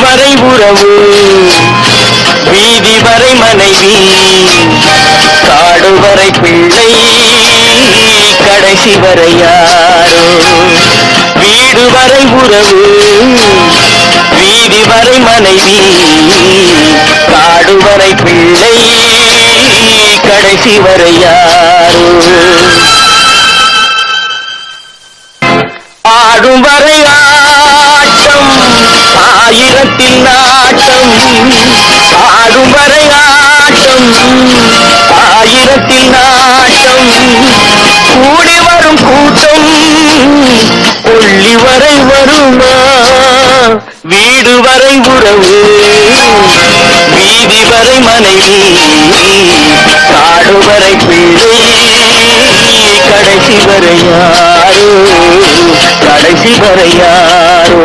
வரை உறவு, வீதி வரை மனைவி, காடு வரை பிள்ளை, கடைசி வரை யாரோ. வீடு வரை உறவு, வீதி வரை மனைவி, காடு வரை பிள்ளை, கடைசி வரை யாரோ. ஆடும் வரை ஆட்டம், ஆயிரத்தில் நாட்டம். ஆடும் வரை ஆட்டம், ஆயிரத்தில் நாட்டம். கூடி வரும் கூட்டம் கொள்ளி வரை வருமா. வீடு வரை உறவு, வீதி வரை மனைவி, காடு வரை பிள்ளை, கடைசி வரை யாரோ, கடைசி வரை யாரோ.